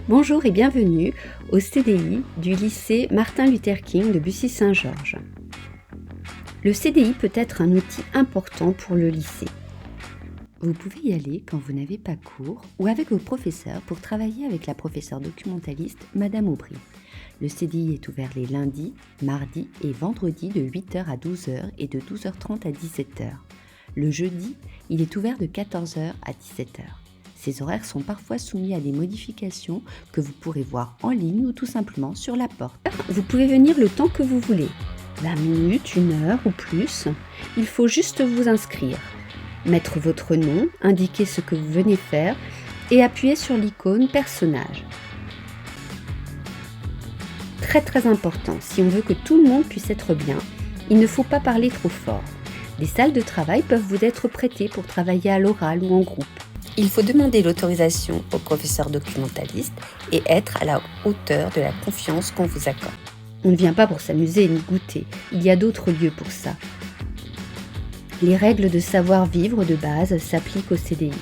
Bonjour et bienvenue au CDI du lycée Martin Luther King de Bussy-Saint-Georges. Le CDI peut être un outil important pour le lycée. Vous pouvez y aller quand vous n'avez pas cours ou avec vos professeurs pour travailler avec la professeure documentaliste Madame Aubry. Le CDI est ouvert les lundis, mardis et vendredis de 8h à 12h et de 12h30 à 17h. Le jeudi, il est ouvert de 14h à 17h. Ces horaires sont parfois soumis à des modifications que vous pourrez voir en ligne ou tout simplement sur la porte. Vous pouvez venir le temps que vous voulez, 20 minutes, 1 heure ou plus. Il faut juste vous inscrire, mettre votre nom, indiquer ce que vous venez faire et appuyer sur l'icône personnage. Très important, si on veut que tout le monde puisse être bien, il ne faut pas parler trop fort. Des salles de travail peuvent vous être prêtées pour travailler à l'oral ou en groupe. Il faut demander l'autorisation au professeur documentaliste et être à la hauteur de la confiance qu'on vous accorde. On ne vient pas pour s'amuser ni goûter, il y a d'autres lieux pour ça. Les règles de savoir-vivre de base s'appliquent au CDI.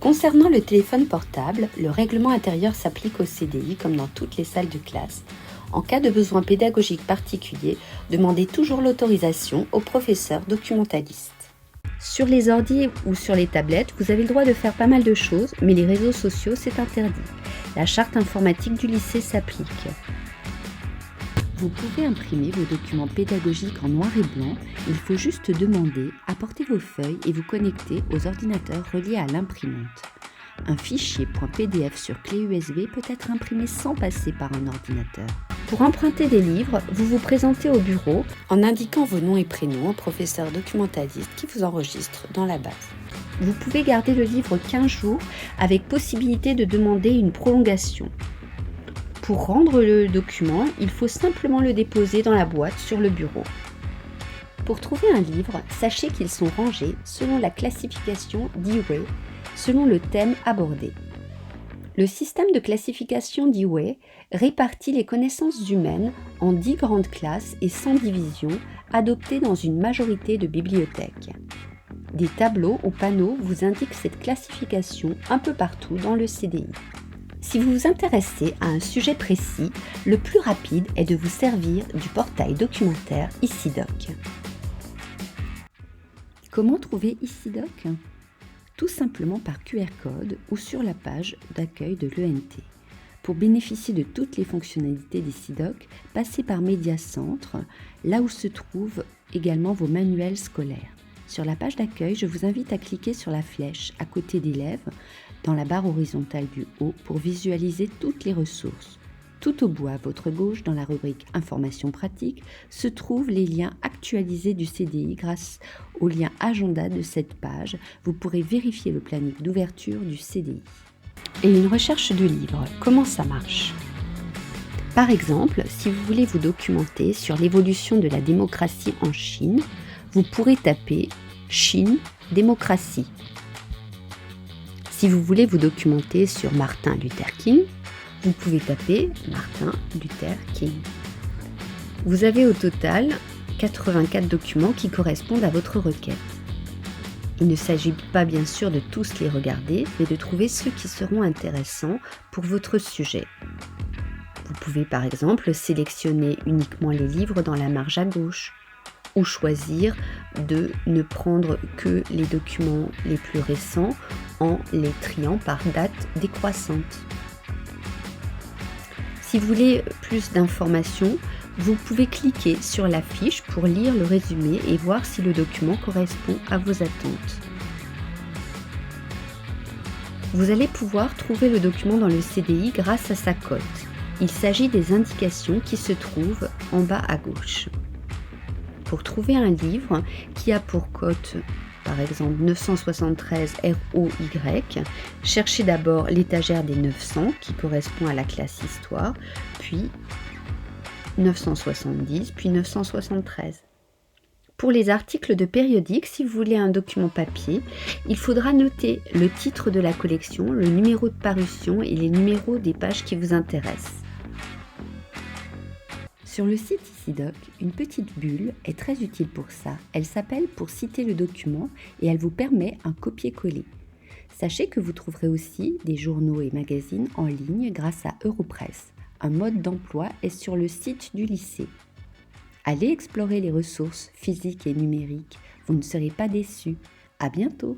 Concernant le téléphone portable, le règlement intérieur s'applique au CDI comme dans toutes les salles de classe. En cas de besoin pédagogique particulier, demandez toujours l'autorisation au professeur documentaliste. Sur les ordis ou sur les tablettes, vous avez le droit de faire pas mal de choses, mais les réseaux sociaux, c'est interdit. La charte informatique du lycée s'applique. Vous pouvez imprimer vos documents pédagogiques en noir et blanc. Il faut juste demander, apporter vos feuilles et vous connecter aux ordinateurs reliés à l'imprimante. Un fichier .pdf sur clé USB peut être imprimé sans passer par un ordinateur. Pour emprunter des livres, vous vous présentez au bureau en indiquant vos noms et prénoms au professeur documentaliste qui vous enregistre dans la base. Vous pouvez garder le livre 15 jours avec possibilité de demander une prolongation. Pour rendre le document, il faut simplement le déposer dans la boîte sur le bureau. Pour trouver un livre, sachez qu'ils sont rangés selon la classification Dewey, selon le thème abordé. Le système de classification Dewey répartit les connaissances humaines en 10 grandes classes et 100 divisions adoptées dans une majorité de bibliothèques. Des tableaux ou panneaux vous indiquent cette classification un peu partout dans le CDI. Si vous vous intéressez à un sujet précis, le plus rapide est de vous servir du portail documentaire ICIDOC. Comment trouver ICIDOC ? Tout simplement par QR code ou sur la page d'accueil de l'ENT. Pour bénéficier de toutes les fonctionnalités d'ICIDOC, passez par Médiacentre, là où se trouvent également vos manuels scolaires. Sur la page d'accueil, je vous invite à cliquer sur la flèche à côté d'élèves, dans la barre horizontale du haut, pour visualiser toutes les ressources. Tout au bout à votre gauche, dans la rubrique Informations pratiques, se trouvent les liens actualisés du CDI grâce au lien agenda de cette page. Vous pourrez vérifier le planning d'ouverture du CDI. Et une recherche de livres, comment ça marche ? Par exemple, si vous voulez vous documenter sur l'évolution de la démocratie en Chine, vous pourrez taper « Chine, démocratie ». Si vous voulez vous documenter sur Martin Luther King, vous pouvez taper Martin Luther King. Vous avez au total 84 documents qui correspondent à votre requête. Il ne s'agit pas bien sûr de tous les regarder, mais de trouver ceux qui seront intéressants pour votre sujet. Vous pouvez par exemple sélectionner uniquement les livres dans la marge à gauche, ou choisir de ne prendre que les documents les plus récents en les triant par date décroissante. Si vous voulez plus d'informations, vous pouvez cliquer sur la fiche pour lire le résumé et voir si le document correspond à vos attentes. Vous allez pouvoir trouver le document dans le CDI grâce à sa cote. Il s'agit des indications qui se trouvent en bas à gauche. Pour trouver un livre qui a pour cote, par exemple 973 ROY, cherchez d'abord l'étagère des 900 qui correspond à la classe Histoire, puis 970, puis 973. Pour les articles de périodique, si vous voulez un document papier, il faudra noter le titre de la collection, le numéro de parution et les numéros des pages qui vous intéressent. Sur le site ICIDOC, une petite bulle est très utile pour ça. Elle s'appelle « Pour citer le document » et elle vous permet un copier-coller. Sachez que vous trouverez aussi des journaux et magazines en ligne grâce à Europresse. Un mode d'emploi est sur le site du lycée. Allez explorer les ressources physiques et numériques, vous ne serez pas déçus. À bientôt!